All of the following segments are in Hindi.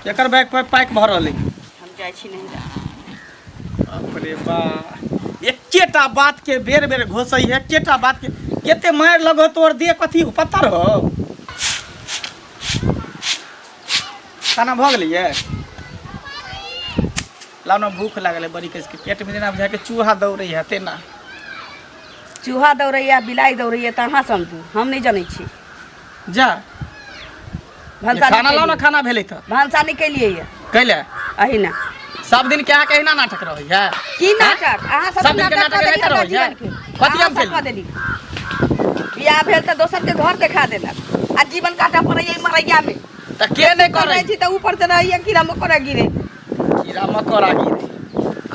केकर बैग पर पैक भर रहले हम जाय छी नहीं जा। अरे बा एकेटा बात के बेर बेर घोसई है, एकेटा बात के केते मार लगो तोर दे कथी पत्थर हो। खाना भ गेलिए लाउ ना, भूख लागल है बड़ी के पेट में देना बुझा के चूहा दौड़े है तेना। चूहा दौड़ैया बिलाई दौड़ैया तहाँ समझू, हम नहीं जानै छी। जा भंसा खाना लाओ ना, खाना भेले त भंसा निकलिए ये कैले अही ना सब दिन के आके ना नाटक रहै है। की नाटक अहाँ सब दिन के नाटक नहीं करो है कथि हम देली बियाह भेल त दोसर के घर देखा देलक आ जीवन काटा पड़ैया मरैया में त के नहीं करे छी त ऊपर से रहिए कीड़ा मकोड़ा गिरे। कीड़ा मकोड़ा गिरे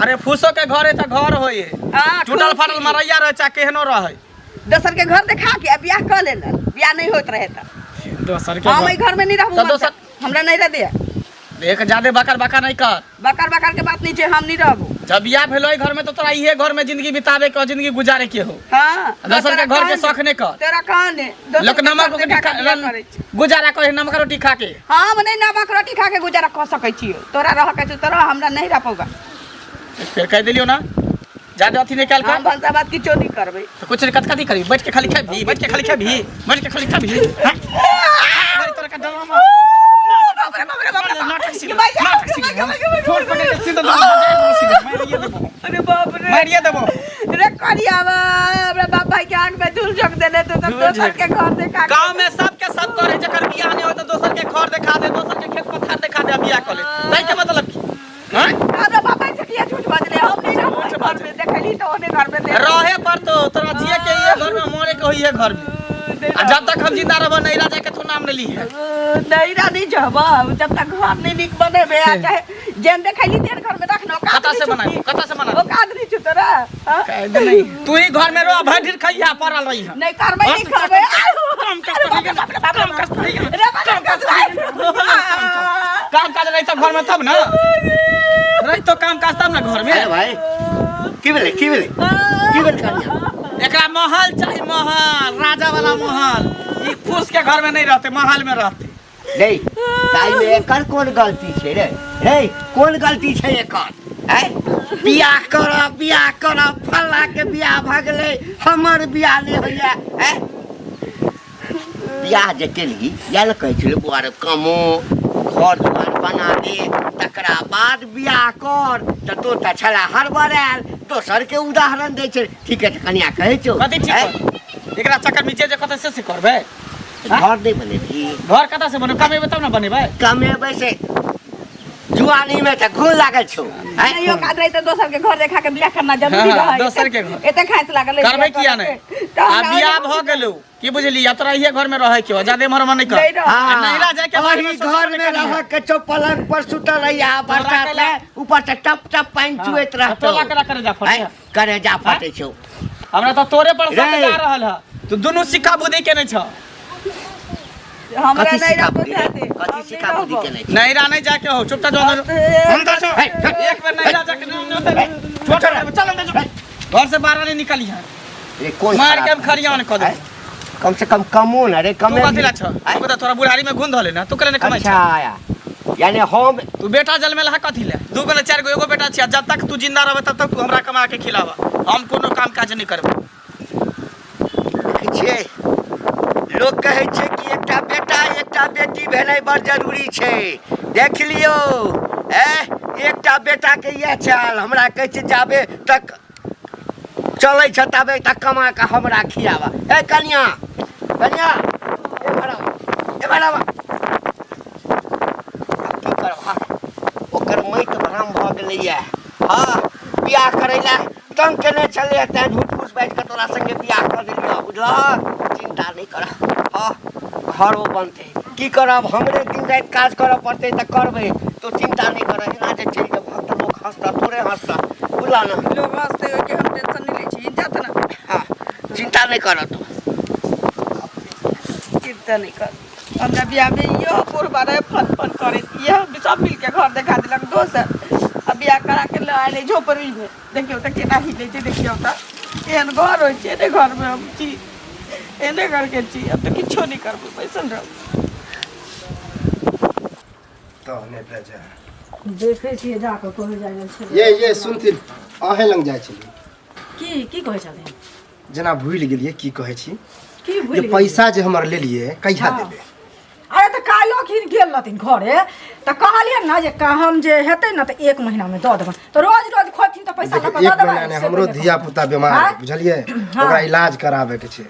अरे फूसो के घर है त घर होय हां टूटल फाटल मरैया रहे चा केहनो रहे दोसर के घर देखा के बियाह कर लेलक, बियाह नहीं होत रहे त दोसर के हम ई घर में नहीं रहबो। दोसर हमरा नहीं रह दे देख जादे बकर बका नहीं कर, बकर बकर के बात नहीं छे, हम नहीं रहबो। जब बियाह भेलो घर में तो तोरा इहे घर में जिंदगी बितावे के जिंदगी गुजारे के हो। हां दोसर के घर के शौक नहीं कर। तेरा कहां ने लोक नमक रोटी गुजारा करे, नमक रोटी खा के। हम नहीं नमक रोटी खा के गुजारा कर सकै छी। तोरा रह के तोरा हमरा नहीं रह पौगा। फिर कह दिलियो ना जादे अथी निकाल के हम भंसा बात किछो नहीं करबै तो कुछ कथी करी, बैठ के खाली खाबी, बैठ के खाली खाबी, बैठ के खाली खाबी। तोरा का डरामा नाटक सीख नाटक सीख छोड़ पकड़ के सीधा मारिए देबो। अरे बाप रे मारिए देबो रे करियावा हमरा बाप भाई के आंख में धूल झोंक देले तो दोसर के घर देखा। गांव में सब के सब करे जकर बियाह नहीं हो तो दोसर के घर दिखा दे, दोसर के खेत पथार दिखा दे बियाह कर ले। नहीं के मतलब की हां हमरा बाप भाई से किया झूठ बाजले। हम नहीं रह घर में देखली तो ओने घर में रहे पर तो तोरा जिए के ये घर में मरे के होई है घर में। आ जब तक हम जिंदा रहबो नहीं रह जाए के तू नाम ले ली है। नहीं रह नहीं जब जब तक घर नहीं निक बने बे चाहे जेन देखली तेन घर में रखनो कता से बनाई, कता से बना ओ कादरी छु तोरा कायदे नहीं तू ही घर में रह भैठिर खइया पड़ल रही है। नहीं करबै नहीं करबै काम काज रही तो घर में तब ना रही तो काम काज तब ना घर में। अरे भाई की भेले कनिया एकरा महल चाहिए, महल राजा वाला महल। ई फूस के घर में नहीं रहते, महल में रहते। नहीं ताई में एकर कौन गलती छे रे? हे कौन गलती छे एकर? हैं बियाह कर फल्ला के बियाह भ गेले, हमर बियाह नहीं होइया। हैं बियाह जे केली याल कहै छले बुआर कमो घर दुआर बना दे तकरा बाद बियाह कर त तो त छला हरबराल दोसर के उदाहरण दै छै। ठीक है कनिया कहै छौ कथी ठीक एकरा चक्कर में जे कत से करबे घर नहीं बनेबी, घर कत से बने कमेबे तब ना बनेबे। कमेबै से जुआनी में त घुन लागल छौ। नहीं यो कादरे तो दोसर के घर देखा के बियाह करना जरूरी रहे। दोसर के घर एते खाइस लागल करबे किया नहीं आ बियाह भ गेलौ की बुझली या तोरा इहे घर में रहे के जादे मरवा नहीं कर। नहीं रह जाए के घर में रह के चो पलंग पर सुतल रहिया बरसात में ऊपर से टप टप पानी चुएत रहतो। तोला करा करे जा फटे करे जा फटे छौ। हमरा तो तोरे पर सब जा रहल है तू दोनों सिक्का बुद्धि के नहीं छ। हमरा कथी नहीं सिखा रह बुद्धि बुझाते कथी सिखा बुद्धि के नहीं नहीं रह नहीं जाके हो चुपचाप जो हम तो छो एक बार नहीं रह जाके चल अंदर घर से बाहर नहीं निकली है रे कौन मार के हम खरिया ने क दे। कम से कम कमो ना रे कमे तू कथी ला छ तू बता तोरा बुढ़ारी में गुन धले ना तू करे ने कमाई छ। अच्छा यानी हम तू बेटा जल में लहा कथी ले दू गो चार गो एगो बेटा छ। जब तक तू जिंदा रहबे तब तक तू हमरा कमा के खिलावा, हम कोनो काम काज नहीं करबे। छे लोग कहे छे कि एकटा बेटा एकटा बेटी भेलै बड़ जरूरी छे। देख लियो एकटा बेटा के ये चाल हमरा कहै छे जाबे तक चलै छ तबे तक कमा के हमरा खियावा। ए कन्या कन्या ए बड़ावा की करबा ओकर मैत भ्रम भ गेलैया। हां बियाह करैला तंग केने छले त झूठ फूस बैठ के तोरा संगे बियाह कर देलियो बुझला। चिंता नहीं कर हां घरो बनते की करब हमरे दिन रात काज करब पड़ते त करबे तो चिंता नहीं कर। एना जे चल के भक्त लोग हंसता तोरे हंसता बुला ना लोग हंसते हो कि हम टेंशन नहीं ले छी इज्जत ना। हां चिंता नहीं कर तू चिंता नहीं कर। हमरा बियाह में यो पुरबारे फन फन करे ये सब मिल के घर देखा देलक दोसर। अब बियाह करा के ले आले झोपड़ी में देखियो त केना हिले छै देखियो त एहन घर होय छै ने घर में हम छी एने करके छी। अब तो किछो नहीं करबो बैसल रहो। तो ने भेजा देखे छियै जाके कहै जाइ छै ये सुनथिन अहे लग जाइ छली की कहै छथिन जना भूल गेलिए की कहै छी की भूल ये गेलियै? पैसा जे हमर लेलिए कहिया हाँ। देबे अरे तऽ काल्हि खिन गेल रहथिन घरे तऽ कहलियै ने जे हम जे हेतै ने तऽ 1 महीना में दऽ देबन तऽ रोज रोज खोथिन तऽ पैसा लऽ कऽ एक दऽ महीना ने देबन हमरो धिया पुता बीमार हाँ? है बुझलिए हाँ। ओकरा इलाज कराबे के छै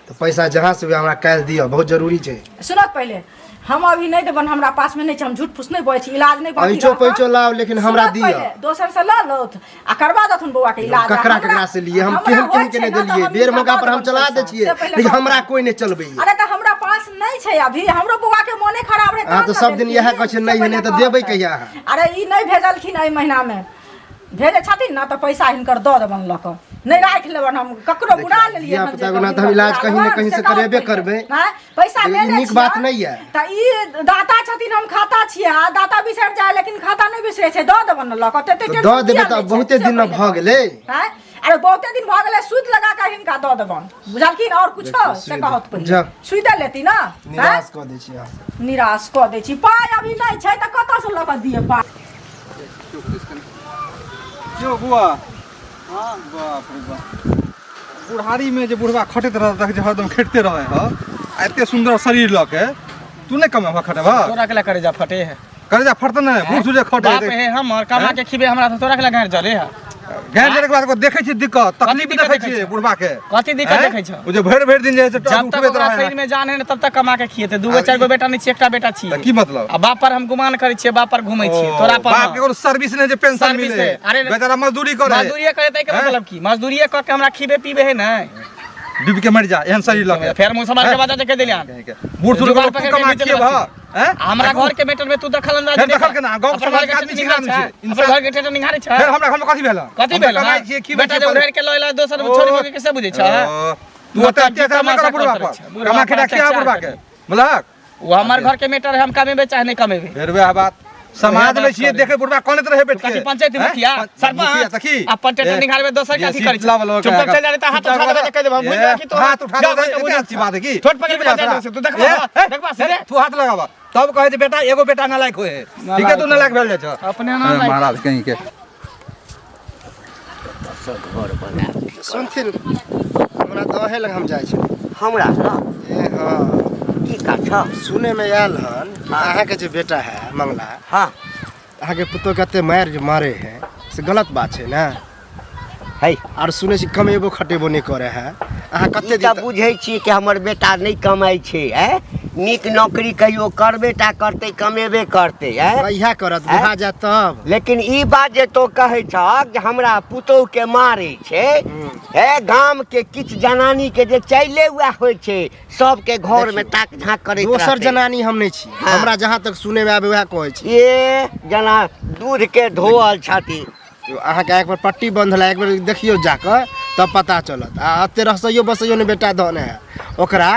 तो पैसा जहाँ से हमरा काल्हि दियो बहुत जरूरी छै सुनत पहिले हम अभी नहीं देबन हमरा पास में नहीं छै हम झूठ फूस नहीं बोलै छी इलाज नहीं बाकी पैचो पैचो लाओ लेकिन हमरा दियो दोसर से लऽ लौथ आ करबा दथुन बौआ के इलाज ककरा से लिए हम केहन केहन के नहीं देलिए बेर मौका पर हम चला दे छिए लेकिन हमरा कोई नहीं चलबे अरे तऽ हमरा पास नहीं छै अभी हमरो बौआ के मोने खराब रहे हां तो सब दिन यह कहै छै नहीं है तो देबै कहिया अरे ई नहीं भेजलखिन एहि महीना में भेजे छथिन ना तो पैसा हिनकर दऽ देबन लऽ कऽ नहीं राख लेबन हम ककरो बुरा लेलिए धिया पुता गुना तो हम इलाज कहीं न कहीं से करेबे करबे पैसा ले ले नीक बात नहीं है त ई दाता छथिन हम खाता छियै आ दाता बिसर जाय लेकिन खाता नहीं बिसरे छै दऽ देबन लऽ कऽ ते दऽ देबे त बहुते दिन न भ गेलै अरे बहुते दिन भ गेलै सूद लगा के हिनका दऽ देबन बुझलखिन और कुछ से कहत पहिले सूद लेती ना निराश क दै छी निराश क दै छी पाय अभी नहीं छै त कतऽ से लऽ कऽ दिए पाय जो बुआ हाँ बाप रे बाप बुढ़ारी में जो बुढ़वा खटत रहता है हरदम खेटते रहे है एते सुंदर शरीर लऽ के तू नहीं कमा खटेबा तोरा के करे जा फटे है करे जा फटते ना बूढ़ सूढ़ खटे बाप है हमर कमा के खिबे हमरा तो तोरा के घर जले है गैर जरे के बाद को देखे छी दिक्कत तकलीफ देखे छी बुढ़वा के कथी दिक्कत देखे छ ओ जे भर दिन जे जब तक ओकरा शरीर में जान है तब तक कमा के खिएते दूगो चार गो बेटा नहीं छी एकटा बेटा छी की मतलब आ बाप पर हम गुमान करै छियै बाप पर घुमै छियै तोरा पर बाप के कोनो सर्विस नहीं जे पेंशन मिले बेचारा मजदूरी करे मजदूरी करे त के मतलब की मजदूरी क के हमरा खिबे पीबे है ना डूब के मर जा एहन शरीर लगे फिर मुंह समाज के बाजा के देलियान बूढ़ सूढ़ को कमा के भा हमरा घर के मैटर में तू दखल अंदाज नहीं दखल के ना गांव समाज के आदमी निहार छै इनसे घर के टेटर निहारे छै फिर हमरा घर में कथि भेला कथि भेला बेटा जे उड़ेर के लइला दोसर छोरी के कैसे बुझै छ तू अत्याचार कर बुढ़वा पर कमा के रखिया बुढ़वा के बुझलक वो हमार घर के मैटर है हम कमेबे चाहे नहीं कमेबे फिर वे बात समाज में छिए देखे बुढ़वा कोन रहे बेट के पंचायत मुखिया सरपंच अपन टेटर निकालबे दोसर के अथी करै छै चुपचाप चल जाते हाथ उठा देबे कह देबे मुझे की तो हाथ उठा देबे अच्छी बात है की छोट पकड़ के तू देखबा से तू हाथ लगावा तब कहे जे बेटा एगो बेटा नालायक होए ठीक है तू नालायक भेल जाय छ अपने नालायक महाराज कहीं के घर बना सुनथिन हमरा तो अहे लग हम जाइ छी हमरा ए हां की काठा सुने में आयल हन अहाँ के जो बेटा है मंगला हाँ अहाँ के पुतो कते मार जो मारे हैं से गलत बात छै ना है और सुने छी कमेबो खटेबो नहीं करे है अहाँ कते ई त बुझै छी कि हमर बेटा नहीं कमाई छै नीक नौकरी कहियो करबेटा करते कमेबे करते कहिया करत बुढ़ा जा तब लेकिन ई बात जे तो कहै छ कि हमरा पुतोह के मारे छै गाम के किछ जनानी के जे चैले हुआ होइ छै सब के घर में ताक झांक करे दोसर जनानी हम नहीं छी हमरा जहां तक सुने में आबे वह कहै छी ए जना दूध के धोअल छथि अहाँ के एक बार पट्टी बंधला एक बार देखियो जाकर तब पता चलत आ अते रसइयो बसइयो ने बेटा धन है ओकरा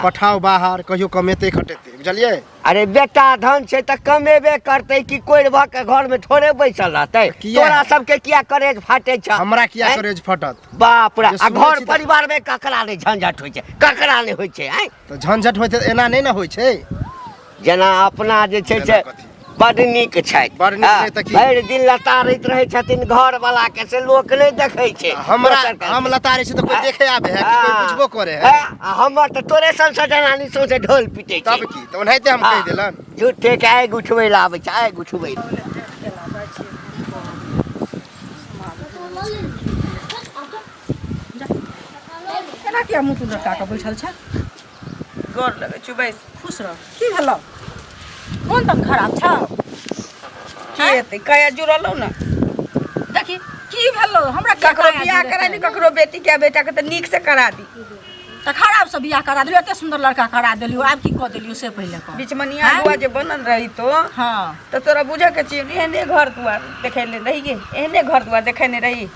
पठाओ बाहर कहियो कमेते खटेते बुझलिए अरे बेटा धन छै त कमेबे करते कि कोई भ के घर में थोड़े बैसल रहते तोरा सबके किया करेज फाटे छ हमरा किया करेज फटत बाप रे आ घर परिवार में ककरा ने झंझट होय छै ककरा ने होय छै त झंझट होय त एना नहीं ना होय छै जेना अपना जे छै से बड़ नीक छै भरि दिन लतारैत रहे छथिन घर वाला के से लोक नहीं देखे छै हमरा हम लतारै छी त कोई देखे आबे है कि कोई पूछबो करे है हमर त तोरे संसदनानी सोचे ढोल पीटे छै तब की त ओनाइते हम कह देलन झूठे के आइ गुठबै ला आबै छै आइ गुठबै एना किया मुंह तुर लटका के बैठल छ गोर लगे छु बैस खुश रह की भेलो कोन तन खराब छ की हेतै कया जुड़लौ न देखी की भेलो हमरा ककरो बियाह करा दी ककरो बेटी के बेटा के त नीक से करा दी त खराब से बियाह करा देलियो एते सुंदर लड़का करा देलियो आब की क देलियो से पहिले क बिचमनिया बुआ जे बनल रही तो हां त तोरा बुझे के छी एहने घर दुआर देखेले रही गे एहने घर दुआर देखेने रही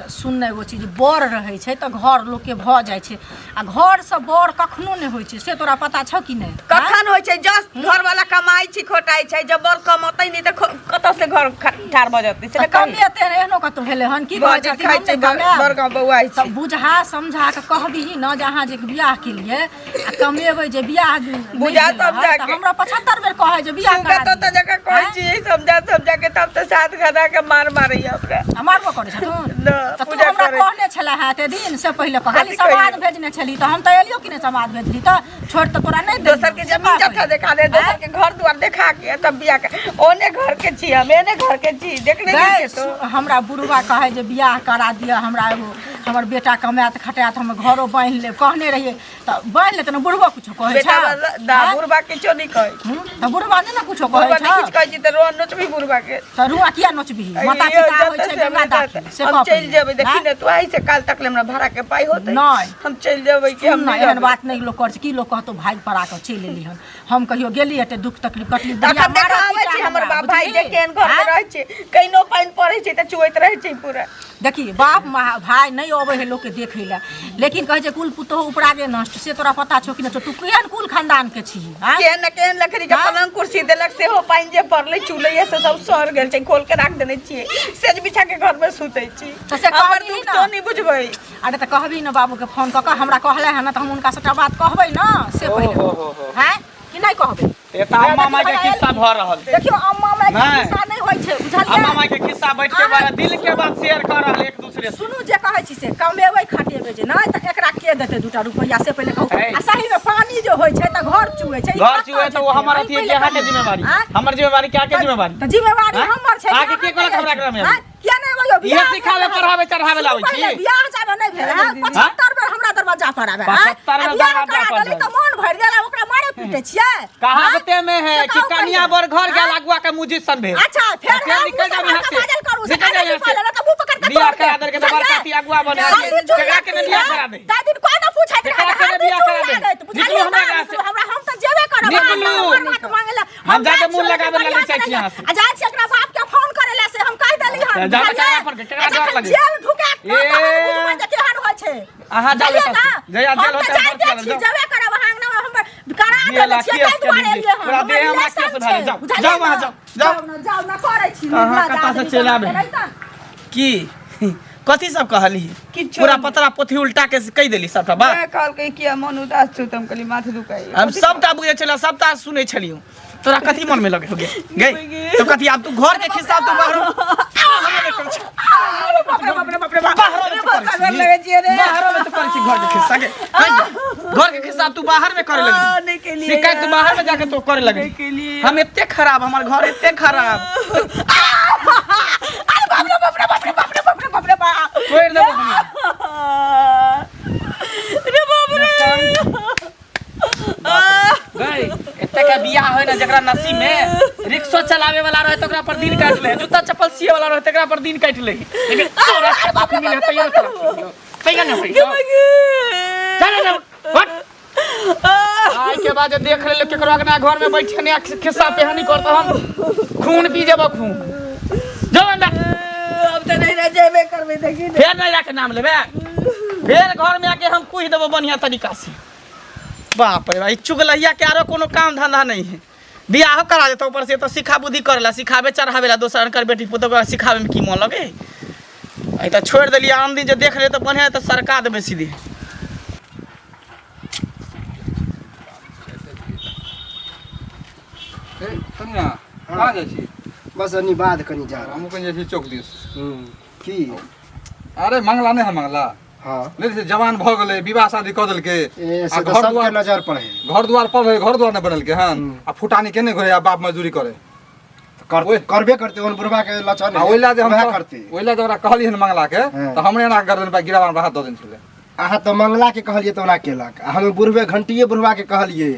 सुनने एगो चीज बड़ रहै छै तऽ घर लोकके भऽ जाइ छै आ घर से बड़ कखनो नहि होइ छै से तोरा पता छौ कि नहि कखन होइ छै जस घर वाला कमाई छी खोटाई छै जब बड़ कमतै नहीं त कतौ से घर ठार भ जतै से कमेते एहनो कतौ भेलै हन की भऽ जाय खाइ छै बड़का बौआ छै सब बुझा समझा के कहबी न जे अहाँ जे बियाह केलिए आ कमेबै जे बियाह बुझा समझा के हमरा 75 बेर कहै जे बियाह करा त जगह कहै छी समझा के तब त साथ खदा के मार मारैया हमरा मारबो करै छथुन त तू हमरा कहने छला हाते दिन से पहिले खाली समाद भेजने छली त हम त एलियो कि नहीं समाद भेजली त छोड़ त तोरा नहीं दोसर के जमीन जथा देखा दे दोसर के घर द्वार देखा के तब बियाह के ओने घर के छी हम एने घर के छी देखने के तो हमरा बुढ़वा कहे जे बियाह करा दिया हमरा एगो हमर बेटा कमात खटात हम घरो बांध ले कहने रहिए त बांध ले त न बुढ़वा कुछो कहे छ बेटा दा बुढ़वा किछो नहीं कहे त बुढ़वा ने कुछो कहे छ कुछ कहे छी त रो नचबी बुढ़वा के त रुआ किया नचबी माता पिता होय छै गंगा दाखी से हम चल जेबै देखी ने तू आई से काल तक ले हमरा भाड़ा के पाई होतै नहीं हम चल जेबै कि हम नहीं एहन बात नहीं लोग कर की लोग कहतो भाई पड़ा के चल एली हम कहियो गेली एते दुख तकलीफ कटली बिया मारबै छी हमर बाप भाई जे केन घर में रहै छै कइनो पाइन पड़ै छै त चुइत रहै छै पूरा देखी बाप भाई नहीं अबै है लोग के देखै ला लेकिन कहै छै कुल पुतोह उपरागे नष्ट से तोरा पता छौ कि न तू केहन कुल खानदान के छी केहन लकड़ी के पलंग कुर्सी देलक से हो पाइन जे पड़ले चूल्हे से सब सर गेल छै खोल के राख देने छियै सेज बिछा के घर में सुतै छी त से हमर दुख तो नहीं बुझबै अरे त कहबी न बाबू के फोन क के हमरा कहले है न त हम उनका सबटा बात कहबै न से पहिले हैं कि नहीं कहबै एता अम्मा माय के किस्सा भ रहल देखियो अम्मा माय के किस्सा नहीं होय छै बुझलियै अम्मा माय के किस्सा बैठ के बारे दिल के बात शेयर कर रहल एक दूसरे से सुनू जे कहै छी से कमेबै खटेबै जे नहीं त एकरा के देतै 2 रुपैया से पहिले कहू आ सही में पानी जो होय छै त घर चुए छै घर चुए त वो हमर अथी के हाथ के जिम्मेवारी हमर जिम्मेवारी क्या के जिम्मेवारी त जिम्मेवारी हमर छै आगे के गलत हमरा ग्राम में किया नहीं बोलो ये सिखावे पढ़ावे चढ़ावे लाबै छी बियाह जाबे नहीं भेल है 75 बेर हमरा दरवाजा पर आवे 75 बेर दरवाजा पर गेली त मन भर गेल ओकरा मारे पीटे छियै कहावते में है कि कन्या बर घर गेल अगुआ के मुजिशन भेल अच्छा फिर निकल जा यहां से बादल करू निकल जा यहां से तो मुंह पकड़ के बियाह करा दे के दबार काटी अगुआ बने केकरा के बियाह करा दे दादी कोई ना पूछे केकरा के बियाह करा दे निकलो हमरा से हमरा हम त जेबे करब निकलू हम जाके मुंह लगावे लगे चाहि छी यहां से आ जाय छी एकरा बाप के फोन करे ले से हम कह देली हम जा करा पर केकरा डर लगे जेल ढुके बुझबै जे केहन होय छै आहा जाले जया जेल होते हम जेबे करब हांगना हम करा देले छियै ताहि दुआरे एलियै हम पूरा देह हमरा केस धरे जाओ जाओ वहां जाओ ना करे छी कहां कता से चल आबे की कथी सब कहली पूरा पतरा पोथी उल्टा के कह देली सबटा बात मैं कहल के किया मन उदास छु तुम कली माथे दुखाई हम सबटा बुझे छला सबटा सुनै छलियो तोरा कथी मन में लगे हो गई तो कथी अब तू घर के खिस्सा तू बाहर बाप रे बाहर लगे छी रे बाहर में तो कर छी घर के खिस्सा के घर के खिस्सा तू बाहर में करे लगी शिकायत तू बाहर में जाके तो करे लगी हम इतने खराब हमार घर इतने खराब अरे बाप रे बाप रे बाप रे बाप रे बाप रे बाप छोड़ दे रे बाप रे गई एते का बियाह होय ना जकरा नसीब में रिक्शा चलावे वाला रहे तकरा पर दिन काट ले जूता चप्पल सिए वाला रहे तकरा पर दिन काट ले लेकिन तोरा बाप मिले त यार तैयार न होई चल ना हट आई के बाद देख ले केकरो अगना घर में बैठे ने खिस्सा पेहानी करत हम खून पी जेबो खून जो अंदर अब त नहीं रह जेबे करबे देखी फेर नहीं जाके नाम लेबे फेर घर में आके हम पूछ देबो बढ़िया तरीका से बाप रे भाई चुगलैया के आरो कोनो काम धंधा नहीं है बियाह करा देता ऊपर से तो सिखा बुद्धि करला सिखावे चढ़ावेला दोसर अनकर बेटी पुतो को सिखावे में की मन लगे आई त छोड़ देलिया आंधी जे देख ले तो बढ़िया तो सरका देबे सीधे ए कन्या कहां जाइ छी बस अनि बाद कनी जा हम कहीं जाइ छी चौक दिस की अरे मंगला नहीं है मंगला हां नहीं से जवान भ गेले विवाह शादी क देल के ए से तो सबके नजर पड़े घर द्वार पर घर द्वार न बनल के हन आ फुटानी केने घरे आ बाप मजदूरी करे करबे करते ओन बुढ़वा के लचन आ ओइला जे हम करते ओइला जे ओकरा कहली हन मंगला के त हमरे ना गर्दन पर गिरावन हाथ द देन छले आहा तो मंगला के कहलिए तो ना केलक हम बुढ़वे घंटिए बुढ़वा के कहलिए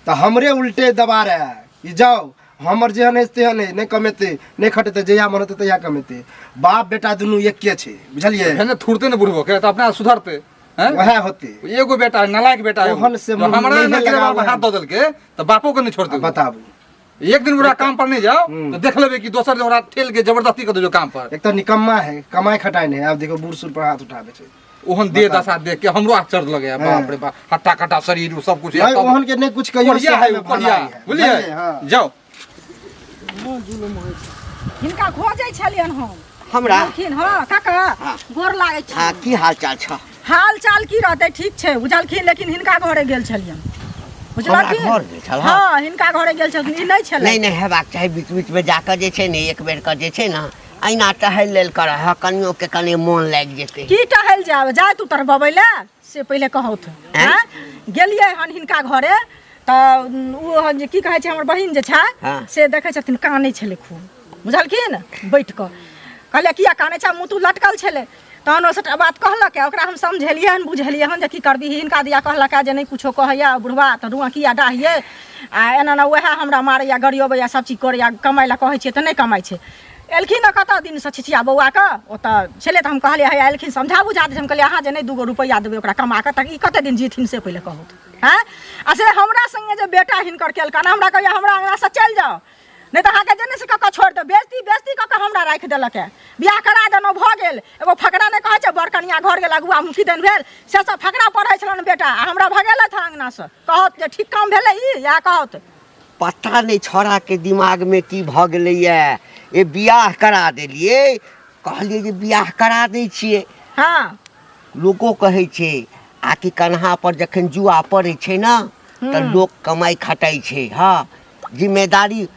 तो हमरे उल्टे दबा रहे कि जाओ हमर जे हने ते हने नहीं कमेते नहीं खटते जया मनते तया कमेते बाप बेटा दुनु एक के छे बुझलिए हेने थुरते न बुढ़बो के त अपना सुधरते हैं वह होते एगो बेटा नालायक बेटा है ओहन से हमरा ना गिरावन हाथ द देल के त बापो के नहीं छोड़ते बताबू एक दिन बुढ़ा काम पर नहीं जाओ तो देख लेबे कि दोसर जोड़ा ठेल के जबरदस्ती कर दो जो काम पर। एक तो निकम्मा है, कमाई खटाई नहीं। अब देखो बूढ़ सूढ़ पर हाथ उठावे छे। ओहन दे दशा देख के हमरो आश्चर्य लगे बाप रे बाप, हट्टा कट्टा शरीर सब कुछ नहीं ओहन के नहीं कुछ कहियो बढ़िया है, बढ़िया बुझलिए। जाओ हिनका खोजै छलियन हम हमरा बुझलखिन। हाँ काका गोर लागै छै। हाँ की हाल चाल छ? हाल चाल की रहतै, ठीक छै बुझलखिन, लेकिन हिनका घरे गेल छलियन हमरा बुझलखिन। घर गेल छल? हाँ हिनका घरे गेल छलखिन, ई नहीं छलै। नहीं नहीं हेबाक चाही, बीच बीच में जाकर जे छै ने एक बेर के जे छै ना अहिना टहल लेल कर है, कनियो के कनी मोन लाग जेतै। की टहल जाब, जा तू तर बबैले से पहिले कहौत। हैं गेलियै हन हिनका घरे तऽ ओ जे की कहै छै हमर बहिन जे छै हाँ। से देखै छथिन कानै छलै खूब बुझलखिन, बैठ कऽ कहलियै किया कानै छै, मुँह तू लटकल छलै। तहन ओ सबटा बात कहलक, ओकरा हम समझेलियै हन बुझेलियै हन जे की करबी। हिनका दिया कहलक जे नहीं कुछो कहैया बुढ़वा तऽ रुआ किया डाहिए आ एना ना वएह हमरा मारैया गरियबैया सब चीज करैया, कमाइ लए कहै छियै तऽ नहीं कमाइ छै। एलखिन ने कतऽ दिनसँ छिछिया बौआके ओतऽ छलै तऽ हम कहलियै है एलखिन समझा बुझा दे। हम कहलियै अहाँ जे नहीं 2 रुपैआ देबै ओकरा कमा कऽ तऽ ई कतेक दिन जीथिन से पहिले कहूँ। हैं आ से हमरा संगे जे बेटा हिनकर केलकन, हमरा कहैया हमरा अंगनासँ चलि जाओ नहीं तो अहाँके जेने से कऽ छोड़ि दो। बेजती बेजती कऽ के हमरा राखि देलक है, बियाह करा देलहुँ भऽ गेल। एगो फकरा नहि कहै छै बड़ कनिया घर गेल अगुआ मुखी दिन भेल, से सब फकरा पढ़ै छलन बेटा आ हमरा भगेलथि हँ अंगनासँ। कहत जे ठीक काम भेलै ई या कहत पता नहीं छोरा के दिमाग में की भ गेलैया, ये बियाह करा देलिए, कहलिए जे बियाह करा दै छिए। हाँ लोगो कहै छै आकि कन्हा पर जखन जुआ पड़ै छै ना तऽ लोग कमाई खटाई छै। हाँ जिम्मेदारी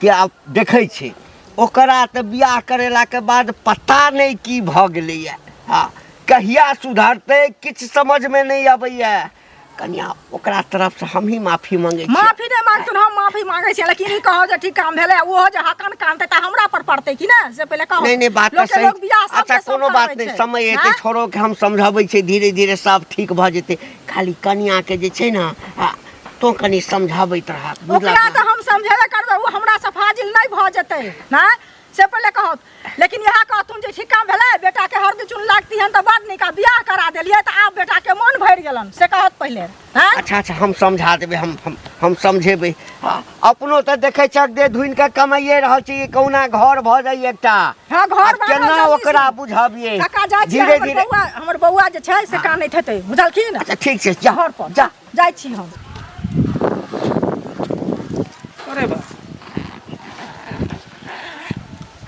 के आप देखै छै, ओकरा तऽ बियाह करेला के बाद पता नहीं की भ गेलैया। हाँ कहिया सुधरतै किछु समझ में नहीं अबैया। कन्या ओकरा तरफ से हम ही माफी मांगे छी। माफी नहीं मांगतुन, हम माफी मांगे छी, लेकिन ई कहो जे ठीक काम भेलै ओहो जे हकन कानतै तऽ हमरा पर पड़तै कि ना से पहिले कहो। नहीं नहीं बात तो सही। अच्छा कोनो बात नहीं, समय एते छोड़ो के हम समझाबै छै, धीरे धीरे सब ठीक भ जेतै। खाली कन्या के जे छै ना तो कनी समझाबैत रहा। ओकरा तऽ हम समझेबे करबै, ओ हमरा से फाजिल नहीं भ जेतै ना से पहिले कहत। लेकिन यह कहथुन जे ठीक काम भेलै बेटा के हरदी चुन लागती हन तऽ बड नीक बियाह करा देलियै तऽ आब बेटा के मन भरि गेलन से कहत पहिले। हैं अच्छा अच्छा हम समझा देबै, हम समझेबै। अपनो तऽ देखै छक दे धुइन के कमाइए रहल छी, कौना घर भ जाई एकटा। हां घर केना ओकरा बुझाबिए धीरे धीरे। हमर बौआ जे छै से कानैत हेतै बुझलखिन। अच्छा ठीक छै जा घर पर जा जाइ छी हम। अरे बा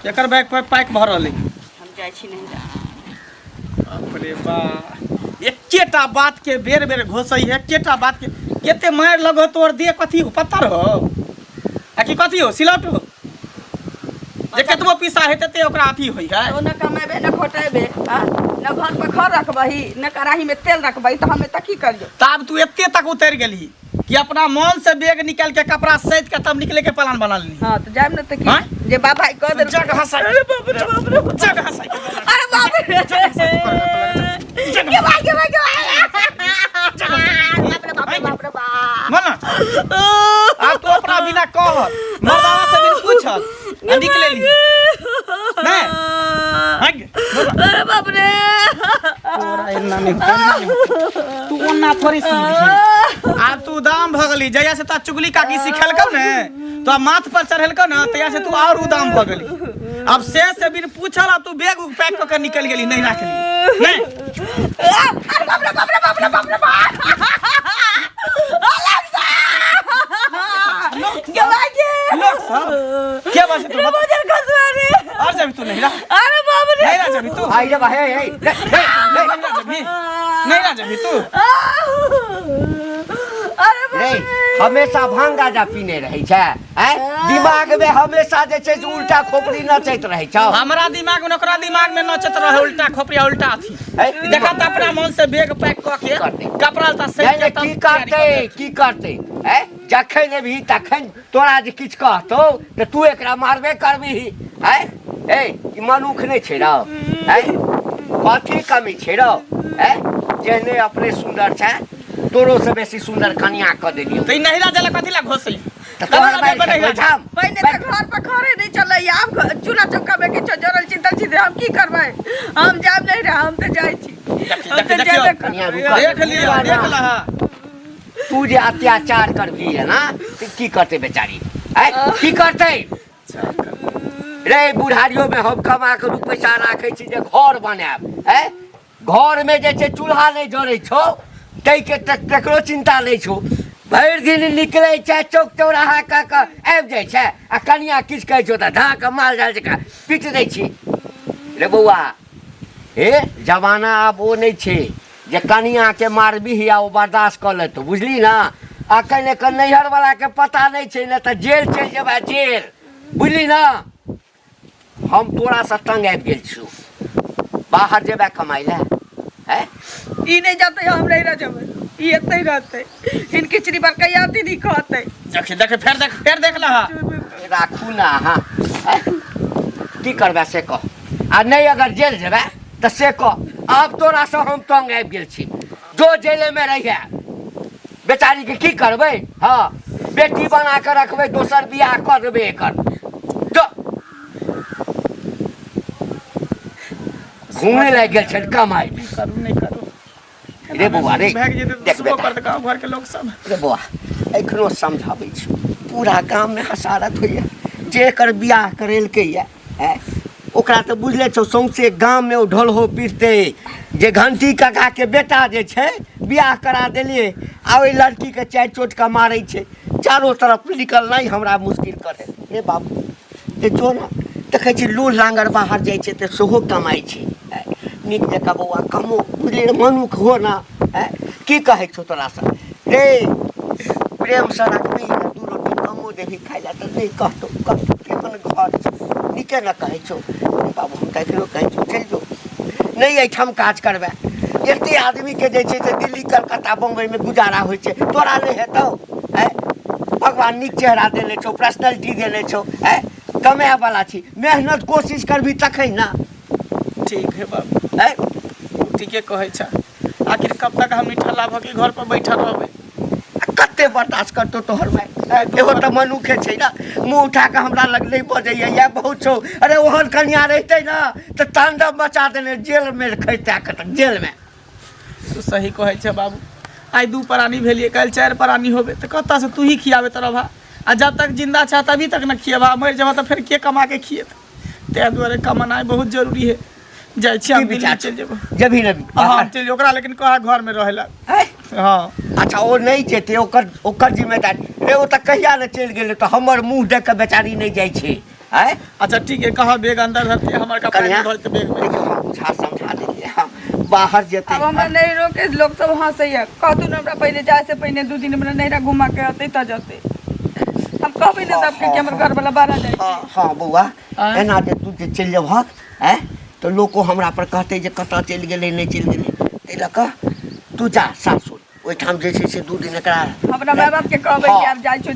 एकर बैग पर पैक भर रहलै। हम जाइ छी नहीं जा। अरे बा एकेटा बात के बेर बेर घोसै है, एकेटा बात के केते मार लगो तोर दे कथी हो पत्थर हो आ कि कथी हो सिलौट हो जे केतबो पीसा हेतै ते ओकरा अथी होई है। तो न कमेबे न खोटेबे, न घर पर खर रखबही न कढ़ाई में तेल रखबही तो हमें तक की करियो। तब तू एते तक उतर गेली कि अपना मन से बैग निकाल के कपड़ा सैत के तब निकले के प्लान बना ली। हां तो जाब न त की हाँ? जे बाबा कह दे जगह हंसा। अरे बाप रे बाप रे जगह हंसा। अरे बाप रे के भाई बाप रे बाप रे बाप मन अब तू अपना बिना कह मर्दावा से बिन पूछ निकले ली नहीं हग। अरे बाप रे तोरा एना नहीं तू ओना थोड़ी सीधी आ तू दाम भगली जया से ता चुगली काकी सिखलकौ ने तो माथ पर चढ़लकौ ना तया से तू और उदाम भगली। अब से बिन पूछला तू बैग पैक क के निकल गेली नहीं रखली नहीं। अरे बाप रे बाप रे बाप रे बाप रे बाप के भाई लोग सब क्या बात है तू मुझे कसवारी और जब तू नहीं रहा अरे बाप रे नहीं रहा जब तू आई रे भाई नहीं रहा जब तू अरे बाप रे हमेशा भांग गाजा पीने रहे छै। दिमाग में हमेशा जे छै से उल्टा खोपड़ी नचैत रहे छौ। हमरा दिमाग में ओकरा दिमाग में नचत रहे उल्टा खोपड़िया उल्टा थी देखा त अपना मन से बैग पैक क के कपड़ा ता सही के की करते जखन भी तखन तोरा जे किछ कहतौ त तू एकरा मारबे करबी। ए ई मनुख नहीं छै रौ, कथी कमी छै रौ। जेहने अपने सुंदर छै तोरो से बेसी सुंदर कन्या क देलियो। तो नहिरा जला कथी ला घोसई पहले तो घर पर खरे नहीं चलै अब चूल्हा चौका में किछो जरल चिंतल छी हम की करबै। हम जाब नहीं रहा हम तो जाई छी कन्या देख लिया देख ला तू जे अत्याचार करबी है ना तो की करते बेचारी की करतै रे बुढ़ारियों में हम कमा के 2 पैसा राखै छी जे घर बनाएब घर में जे छै चूल्हा नहीं जड़ै छौ तै के ककरो चिंता नहीं छौ भरि दिन निकलै छै चौक चौराहा का आबि जाइ छै आ कनिया किछु कहै छौ तऽ ढाक माल जाल जकाँ पीट दै छी रे बौआ हे जमाना आब ओ नहीं छै जे कनिया के मारबीही आ ओ बर्दाश्त कऽ लेतौ बुझली ना अखन एकर नैहर वाला के पता नहीं छै ने तऽ जेल चलि जेबै जेल बुझली ना हम तोरा से तंग आबि गेल छी बाहर जेबै कमाइ लए ई नहीं जाते हम नहीं रह जाबे ई एते ही रहते इनकी चिड़ी पर कहिया दीदी कहते देख फेर देख लहा राखू ना हाँ की करबै से कह आ नहीं अगर जेल जेबै तऽ से कह आब तोरा से हम तंग आबि गेल छी जो जेले में रहिए बेचारी के की करबै हाँ बेटी बना के रखबै दोसर बियाह कर देबै एकर जो घूमे लागि गेल छै कमाई करू नहीं करू रे बौआ रे भाग जेतै देख सुबह बेटा कर गांव घर के लोग सब रे बौआ एखनो समझाबै छी पूरा गाम में हसारत होइए जे एकर बियाह करेलकै ये ओकरा तऽ बुझले छौ सौंसे गाम में ओ ढोलहो पीटतै जे घंटी काका के बेटा जे छै बियाह करा देलिए आ ओहि लड़की के 4 चोट का मारै छै चारों तरफ निकलनाइ हमरा मुश्किल करे रे बाबू ए जो ना देखै छी लूल लांगर बाहर जाइ छै तऽ सेहो कमाइ छै नीक जकाँ बौआ कमो बुझले मनुख हो ना की कहै छौ तोरा से रे प्रेम से रखबी 2 रोटी कमो देबही खाइ लए तऽ नहीं कहतौ केहन घर छै नीके न कहै छौ बाबू हम ककरो कहै छौ चलि जो नहीं एहिठाम काज करबै एते आदमी के जे छै से दिल्ली कलकत्ता बम्बई में गुजारा होइ छै तोरा नहीं हेतौ भगवान नीक चेहरा देने छौ पर्सनैलिटी देने छौ कमाए वाला छी मेहनत कोशिश करबी तखन ना ठीक है बाबू ठीके कहै छ आखिर कब तक हम ठल्ला भ के घर पर बैठल रहबै कते बर्दाश्त करतो तोहर भाई एगो तऽ मनुखे छै ना मुँह उठा के हमरा लग नहीं बजैया या बहुत छौ अरे ओहन कन्या रहते ना तऽ तांडव मचा देने जेल में खैता कतक जेल में तू सही कहै छ बाबू आइ 2 प्राणी भेलिए कल 4 प्राणी होबे तऽ कतऽ से तू ही खियाबे तोरा भा आ जब तक जिंदा छ तभी तक न खियाबा मर जेबा तऽ फिर के कमा के खिएत तै दुआरे कमानाइ बहुत जरूरी है जाइ छी हम दिल्ली चल जेबो जभी नबी हां चल ओकरा लेकिन कहा घर में रहेला हां अच्छा ओ नहीं जेते ओकर जिम्मेदारी रे ओ तऽ कहिया न चलि गेलै तऽ हमर मुंह देख के बेचारी नहीं जाइ छै अच्छा ठीक है कहा बेग अंदर धरते हमर कपड़ा में धरते बेग में हम बुझा समझा देलिए बाहर जेते अब हमरा नहीं रोके लोग सब हंसैया कहतू न हमरा पहले जाए से पहले 2 दिन हमरा नैरा घुमा के आते त जते हम कहबे न सबके कि हमर घर वाला बाहर जाए हां बौआ एना जे तू जे चलि जेबहक तो लोको हमरा पर कहते जे कतऽ चलि गेलै नहीं चलि गेलै तै लऽ कऽ तू जा सासुर ओहिठाम जे छै से 2 दिन एकरा हमरा माय बाप के कहबे कि आब जाइ छौ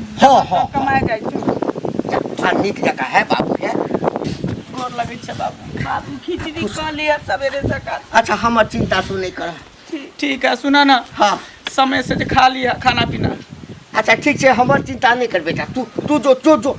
कमाए जाइ छौ नीक जकाँ है बाबू है गोर लगै छै बाबू खिचड़ी खा लिया सवेरे सकाल अच्छा हमर चिंता तू नहीं कर ठीक है सुना ना हाँ समय से खा लिया खाना पीना अच्छा ठीक है हमर चिंता नहीं कर बेटा तू जो